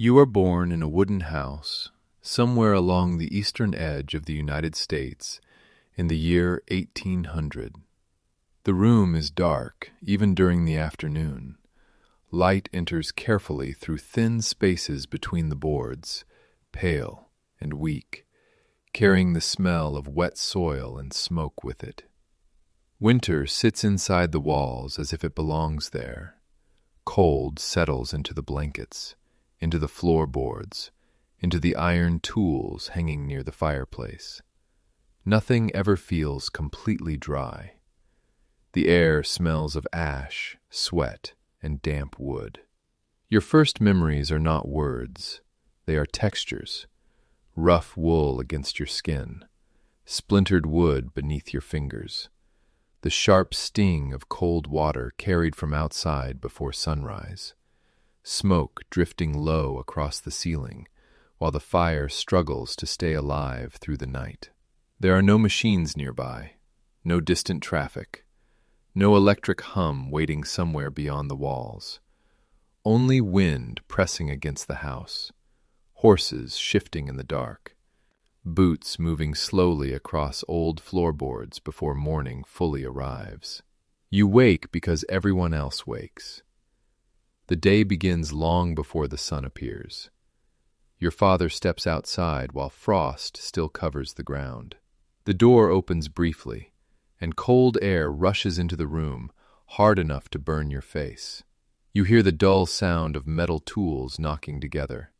You are born in a wooden house somewhere along the eastern edge of the United States in the year 1800. The room is dark, even during the afternoon. Light enters carefully through thin spaces between the boards, pale and weak, carrying the smell of wet soil and smoke with it. Winter sits inside the walls as if it belongs there. Cold settles into the blankets, into the floorboards, into the iron tools hanging near the fireplace. Nothing ever feels completely dry. The air smells of ash, sweat, and damp wood. Your first memories are not words. They are textures. Rough wool against your skin, splintered wood beneath your fingers, the sharp sting of cold water carried from outside before sunrise, smoke drifting low across the ceiling while the fire struggles to stay alive through the night. There are no machines nearby, no distant traffic, no electric hum waiting somewhere beyond the walls. Only wind pressing against the house, horses shifting in the dark, boots moving slowly across old floorboards before morning fully arrives. You wake because everyone else wakes. The day begins long before the sun appears. Your father steps outside while frost still covers the ground. The door opens briefly, and cold air rushes into the room, hard enough to burn your face. You hear the dull sound of metal tools knocking together.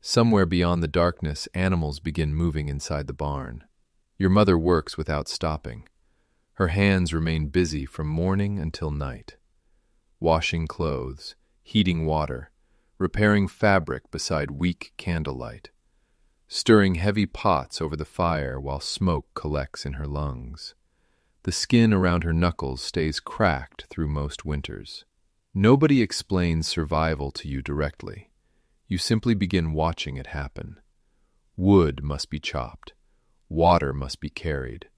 Somewhere beyond the darkness, animals begin moving inside the barn. Your mother works without stopping. Her hands remain busy from morning until night. Washing clothes, heating water, repairing fabric beside weak candlelight, stirring heavy pots over the fire while smoke collects in her lungs. The skin around her knuckles stays cracked through most winters. Nobody explains survival to you directly. You simply begin watching it happen. Wood must be chopped. Water must be carried.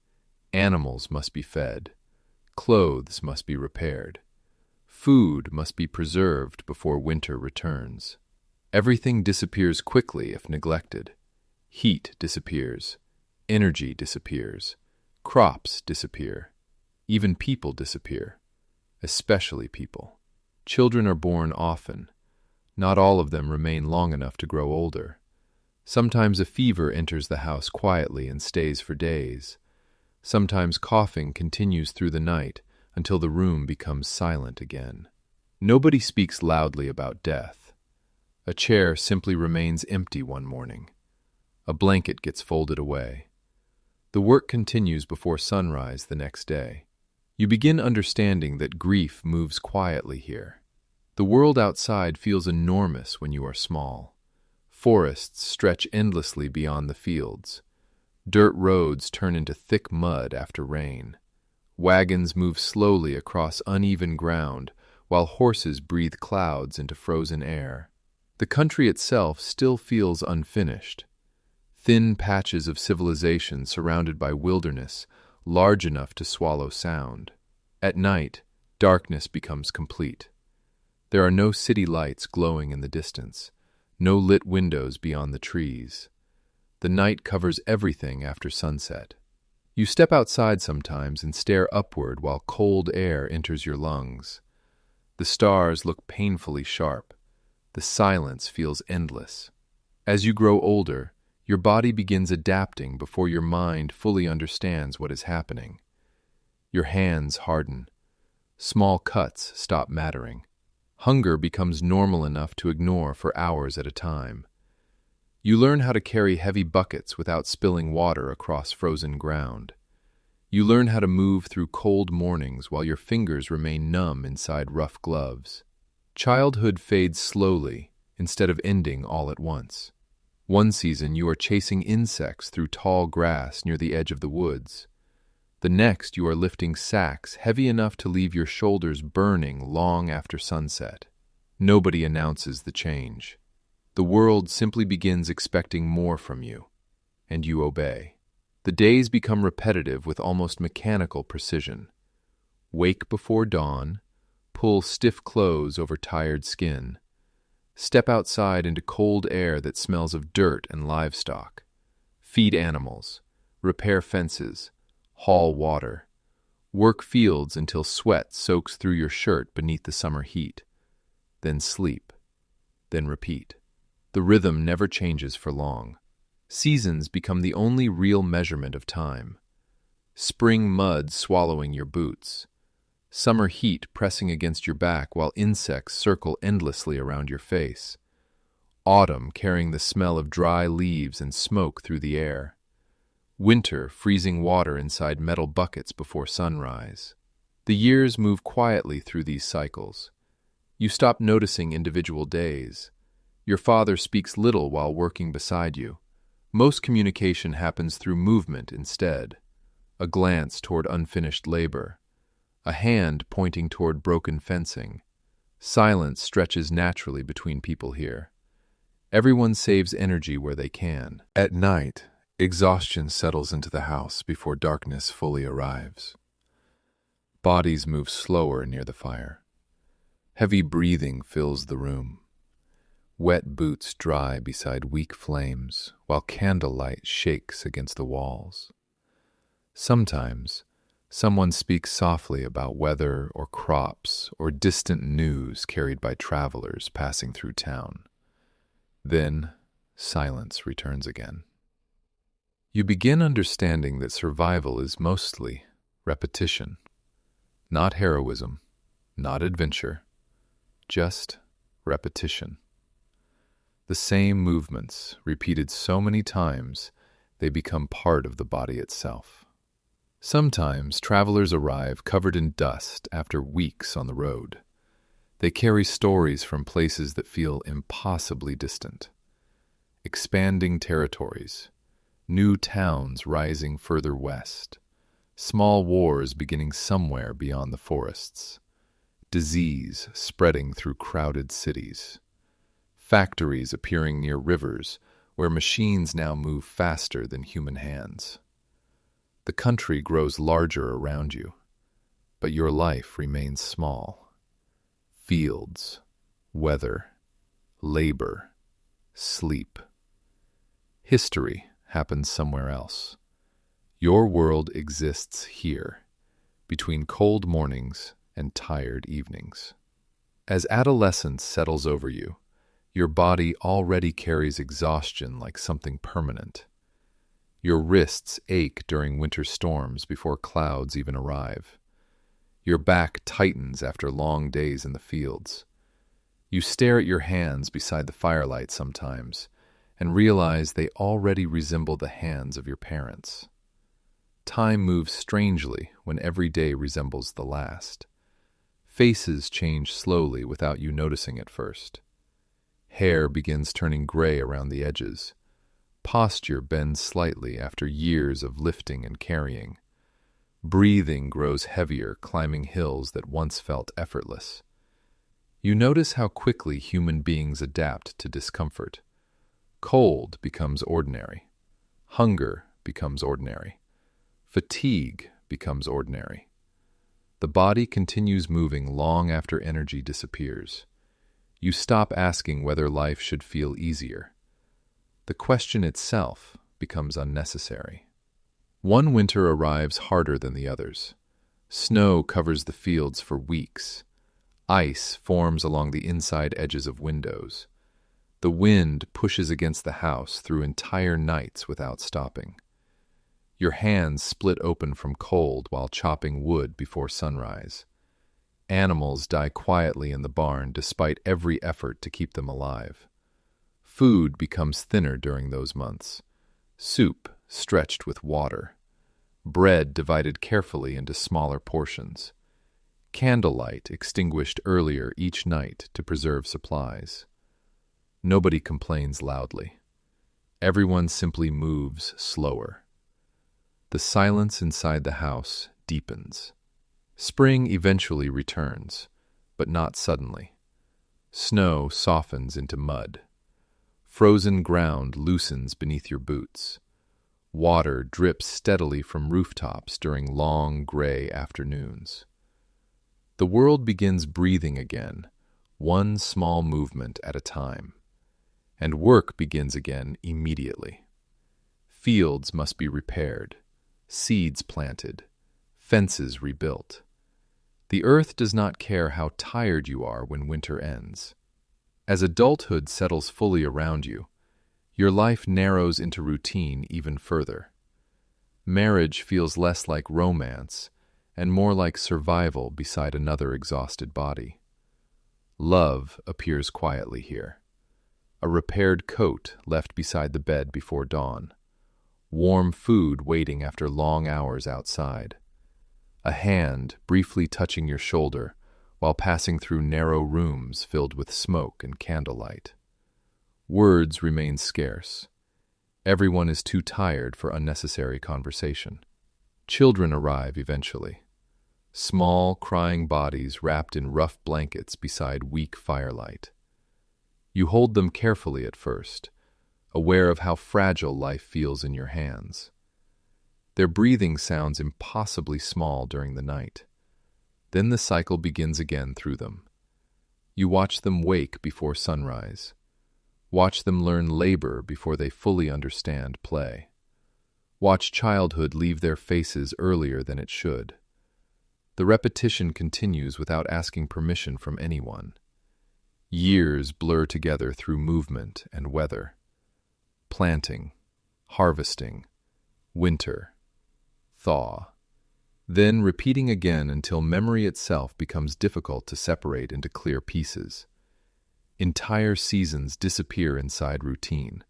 Animals must be fed. Clothes must be repaired. Food must be preserved before winter returns. Everything disappears quickly if neglected. Heat disappears. Energy disappears. Crops disappear. Even people disappear. Especially people. Children are born often. Not all of them remain long enough to grow older. Sometimes a fever enters the house quietly and stays for days. Sometimes coughing continues through the night until the room becomes silent again. Nobody speaks loudly about death. A chair simply remains empty one morning. A blanket gets folded away. The work continues before sunrise the next day. You begin understanding that grief moves quietly here. The world outside feels enormous when you are small. Forests stretch endlessly beyond the fields. Dirt roads turn into thick mud after rain. Wagons move slowly across uneven ground, while horses breathe clouds into frozen air. The country itself still feels unfinished. Thin patches of civilization surrounded by wilderness, large enough to swallow sound. At night, darkness becomes complete. There are no city lights glowing in the distance, no lit windows beyond the trees. The night covers everything after sunset. You step outside sometimes and stare upward while cold air enters your lungs. The stars look painfully sharp. The silence feels endless. As you grow older, your body begins adapting before your mind fully understands what is happening. Your hands harden. Small cuts stop mattering. Hunger becomes normal enough to ignore for hours at a time. You learn how to carry heavy buckets without spilling water across frozen ground. You learn how to move through cold mornings while your fingers remain numb inside rough gloves. Childhood fades slowly instead of ending all at once. One season you are chasing insects through tall grass near the edge of the woods. The next you are lifting sacks heavy enough to leave your shoulders burning long after sunset. Nobody announces the change. The world simply begins expecting more from you, and you obey. The days become repetitive with almost mechanical precision. Wake before dawn, pull stiff clothes over tired skin, Step outside into cold air that smells of dirt and livestock. Feed animals. Repair fences. Haul water. Work fields until sweat soaks through your shirt beneath the summer heat. Then sleep. Then repeat. The rhythm never changes for long. Seasons become the only real measurement of time. Spring mud swallowing your boots. Summer heat pressing against your back while insects circle endlessly around your face. Autumn carrying the smell of dry leaves and smoke through the air. Winter freezing water inside metal buckets before sunrise. The years move quietly through these cycles. You stop noticing individual days. Your father speaks little while working beside you. Most communication happens through movement instead. A glance toward unfinished labor. A hand pointing toward broken fencing. Silence stretches naturally between people here. Everyone saves energy where they can. At night, exhaustion settles into the house before darkness fully arrives. Bodies move slower near the fire. Heavy breathing fills the room. Wet boots dry beside weak flames, while candlelight shakes against the walls. Sometimes, someone speaks softly about weather or crops or distant news carried by travelers passing through town. Then, silence returns again. You begin understanding that survival is mostly repetition. Not heroism, not adventure, just repetition. The same movements, repeated so many times, they become part of the body itself. Sometimes travelers arrive covered in dust after weeks on the road. They carry stories from places that feel impossibly distant. Expanding territories, new towns rising further west, small wars beginning somewhere beyond the forests, disease spreading through crowded cities, factories appearing near rivers where machines now move faster than human hands. The country grows larger around you, but your life remains small. Fields, weather, labor, sleep. History happens somewhere else. Your world exists here, between cold mornings and tired evenings. As adolescence settles over you, your body already carries exhaustion like something permanent. Your wrists ache during winter storms before clouds even arrive. Your back tightens after long days in the fields. You stare at your hands beside the firelight sometimes and realize they already resemble the hands of your parents. Time moves strangely when every day resembles the last. Faces change slowly without you noticing at first. Hair begins turning gray around the edges. Posture bends slightly after years of lifting and carrying. Breathing grows heavier climbing hills that once felt effortless. You notice how quickly human beings adapt to discomfort. Cold becomes ordinary. Hunger becomes ordinary. Fatigue becomes ordinary. The body continues moving long after energy disappears. You stop asking whether life should feel easier. The question itself becomes unnecessary. One winter arrives harder than the others. Snow covers the fields for weeks. Ice forms along the inside edges of windows. The wind pushes against the house through entire nights without stopping. Your hands split open from cold while chopping wood before sunrise. Animals die quietly in the barn despite every effort to keep them alive. Food becomes thinner during those months. Soup stretched with water. Bread divided carefully into smaller portions. Candlelight extinguished earlier each night to preserve supplies. Nobody complains loudly. Everyone simply moves slower. The silence inside the house deepens. Spring eventually returns, but not suddenly. Snow softens into mud. Frozen ground loosens beneath your boots. Water drips steadily from rooftops during long, gray afternoons. The world begins breathing again, one small movement at a time. And work begins again immediately. Fields must be repaired, seeds planted, fences rebuilt. The earth does not care how tired you are when winter ends. As adulthood settles fully around you, your life narrows into routine even further. Marriage feels less like romance and more like survival beside another exhausted body. Love appears quietly here. A repaired coat left beside the bed before dawn. Warm food waiting after long hours outside. A hand briefly touching your shoulder while passing through narrow rooms filled with smoke and candlelight. Words remain scarce. Everyone is too tired for unnecessary conversation. Children arrive eventually. Small, crying bodies wrapped in rough blankets beside weak firelight. You hold them carefully at first, aware of how fragile life feels in your hands. Their breathing sounds impossibly small during the night. Then the cycle begins again through them. You watch them wake before sunrise. Watch them learn labor before they fully understand play. Watch childhood leave their faces earlier than it should. The repetition continues without asking permission from anyone. Years blur together through movement and weather. Planting, harvesting, winter, thaw. Then repeating again until memory itself becomes difficult to separate into clear pieces. Entire seasons disappear inside routine.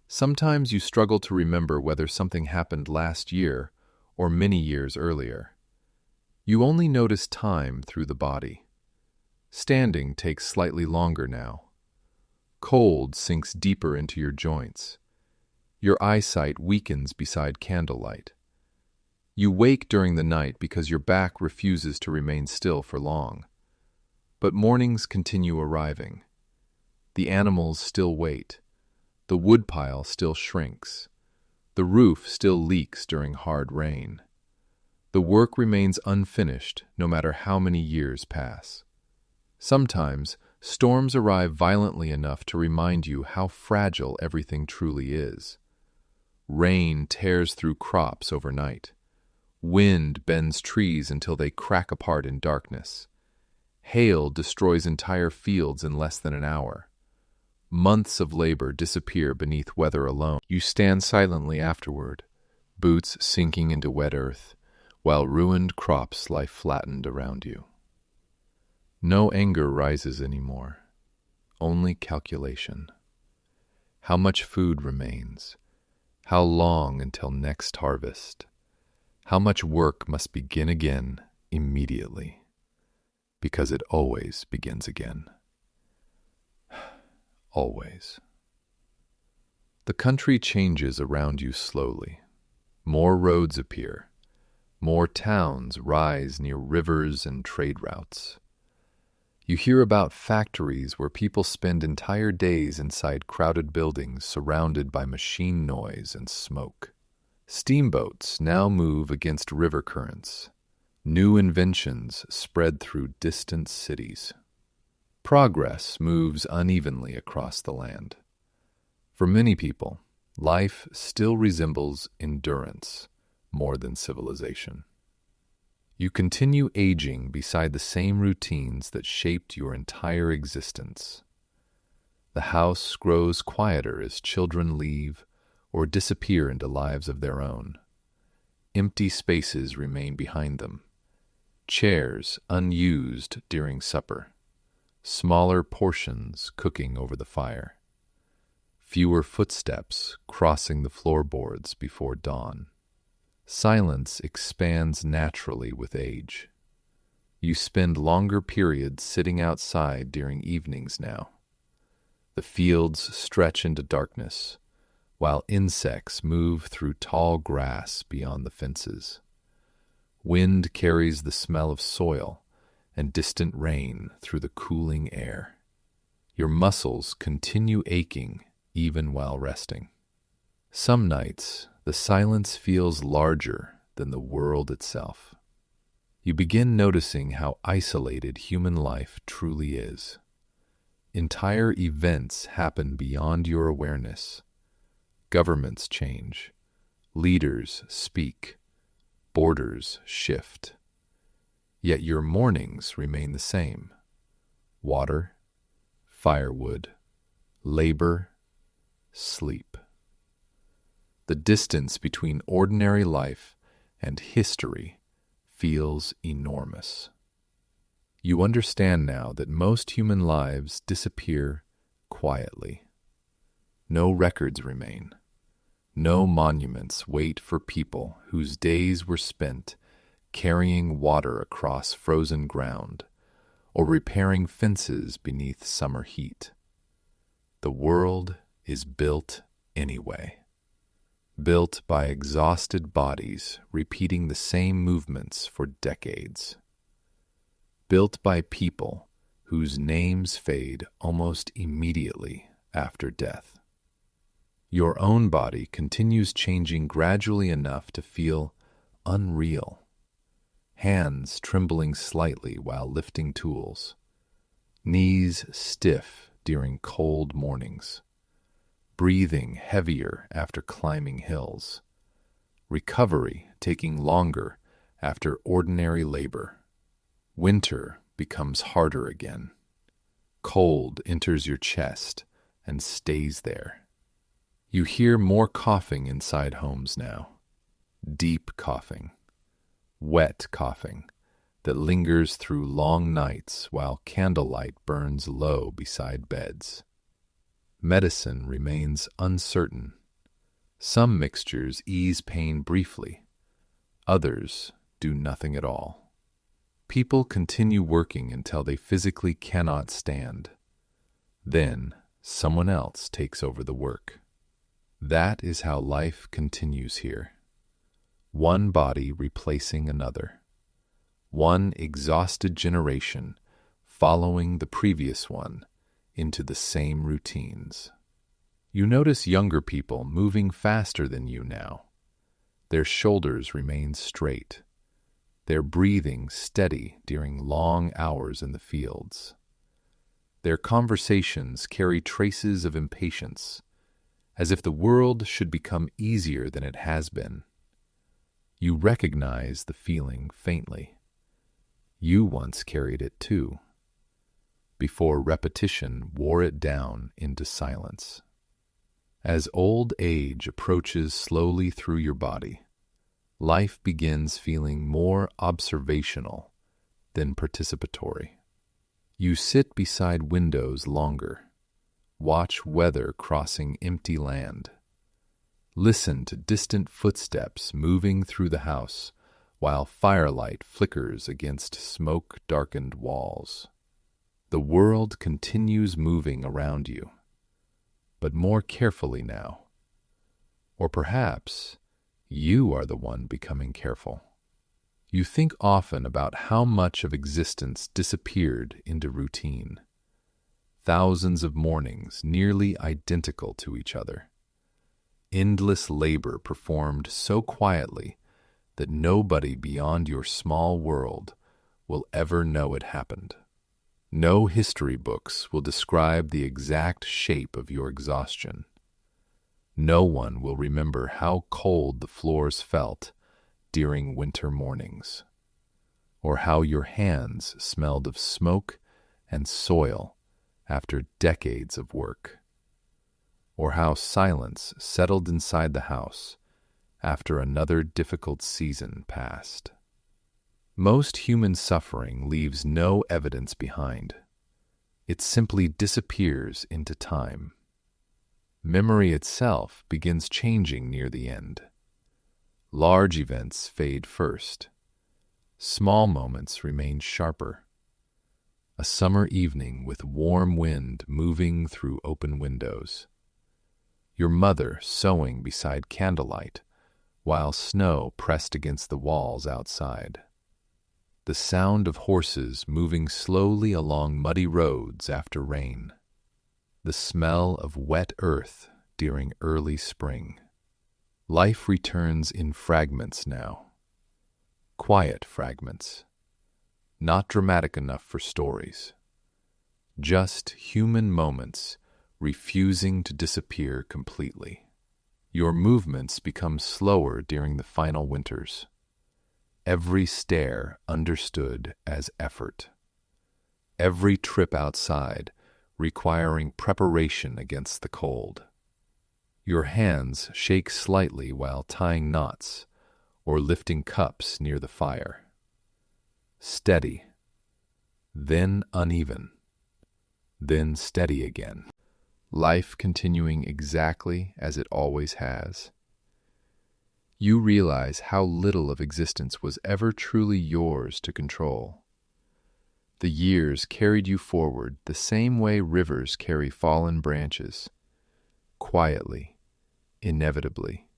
Sometimes you struggle to remember whether something happened last year or many years earlier. You only notice time through the body. Standing takes slightly longer now. Cold sinks deeper into your joints. Your eyesight weakens beside candlelight. You wake during the night because your back refuses to remain still for long. But mornings continue arriving. The animals still wait. The woodpile still shrinks. The roof still leaks during hard rain. The work remains unfinished no matter how many years pass. Sometimes, storms arrive violently enough to remind you how fragile everything truly is. Rain tears through crops overnight. Wind bends trees until they crack apart in darkness. Hail destroys entire fields in less than an hour. Months of labor disappear beneath weather alone. You stand silently afterward, boots sinking into wet earth, while ruined crops lie flattened around you. No anger rises anymore, only calculation. How much food remains? How long until next harvest? How much work must begin again immediately? Because it always begins again. Always. The country changes around you slowly. More roads appear. More towns rise near rivers and trade routes. You hear about factories where people spend entire days inside crowded buildings surrounded by machine noise and smoke. Steamboats now move against river currents. New inventions spread through distant cities. Progress moves unevenly across the land. For many people, life still resembles endurance more than civilization. You continue aging beside the same routines that shaped your entire existence. The house grows quieter as children leave or disappear into lives of their own. Empty spaces remain behind them. Chairs unused during supper. Smaller portions cooking over the fire. Fewer footsteps crossing the floorboards before dawn. Silence expands naturally with age. You spend longer periods sitting outside during evenings now. The fields stretch into darkness, while insects move through tall grass beyond the fences. Wind carries the smell of soil and distant rain through the cooling air. Your muscles continue aching even while resting. Some nights, the silence feels larger than the world itself. You begin noticing how isolated human life truly is. Entire events happen beyond your awareness. Governments change. Leaders speak. Borders shift. Yet your mornings remain the same. Water, firewood, labor, sleep. The distance between ordinary life and history feels enormous. You understand now that most human lives disappear quietly. No records remain. No monuments wait for people whose days were spent carrying water across frozen ground or repairing fences beneath summer heat. The world is built anyway. Built by exhausted bodies repeating the same movements for decades. Built by people whose names fade almost immediately after death. Your own body continues changing gradually enough to feel unreal. Hands trembling slightly while lifting tools. Knees stiff during cold mornings. Breathing heavier after climbing hills. Recovery taking longer after ordinary labor. Winter becomes harder again. Cold enters your chest and stays there. You hear more coughing inside homes now. Deep coughing. Wet coughing that lingers through long nights while candlelight burns low beside beds. Medicine remains uncertain. Some mixtures ease pain briefly. Others do nothing at all. People continue working until they physically cannot stand. Then someone else takes over the work. That is how life continues here. One body replacing another. One exhausted generation following the previous one into the same routines. You notice younger people moving faster than you now. Their shoulders remain straight. Their breathing steady during long hours in the fields. Their conversations carry traces of impatience, as if the world should become easier than it has been. You recognize the feeling faintly. You once carried it too, before repetition wore it down into silence. As old age approaches slowly through your body, life begins feeling more observational than participatory. You sit beside windows longer, watch weather crossing empty land, listen to distant footsteps moving through the house while firelight flickers against smoke-darkened walls. The world continues moving around you, but more carefully now. Or perhaps you are the one becoming careful. You think often about how much of existence disappeared into routine. Thousands of mornings nearly identical to each other. Endless labor performed so quietly that nobody beyond your small world will ever know it happened. No history books will describe the exact shape of your exhaustion. No one will remember how cold the floors felt during winter mornings, or how your hands smelled of smoke and soil after decades of work, or how silence settled inside the house after another difficult season passed. Most human suffering leaves no evidence behind. It simply disappears into time. Memory itself begins changing near the end. Large events fade first. Small moments remain sharper. A summer evening with warm wind moving through open windows. Your mother sewing beside candlelight while snow pressed against the walls outside. The sound of horses moving slowly along muddy roads after rain. The smell of wet earth during early spring. Life returns in fragments now. Quiet fragments, not dramatic enough for stories. Just human moments refusing to disappear completely. Your movements become slower during the final winters. Every stare understood as effort. Every trip outside requiring preparation against the cold. Your hands shake slightly while tying knots or lifting cups near the fire. Steady, then uneven, then steady again. Life continuing exactly as it always has. You realize how little of existence was ever truly yours to control. The years carried you forward the same way rivers carry fallen branches, quietly, inevitably,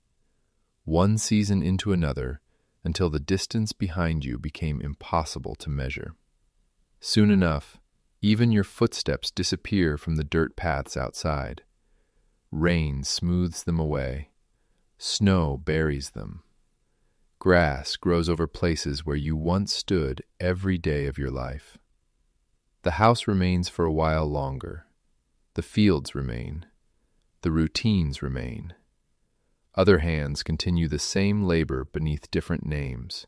one season into another until the distance behind you became impossible to measure. Soon enough, even your footsteps disappear from the dirt paths outside. Rain smooths them away. Snow buries them. Grass grows over places where you once stood every day of your life. The house remains for a while longer. The fields remain. The routines remain. Other hands continue the same labor beneath different names.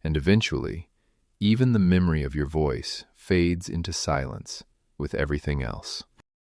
And eventually, even the memory of your voice fades into silence with everything else.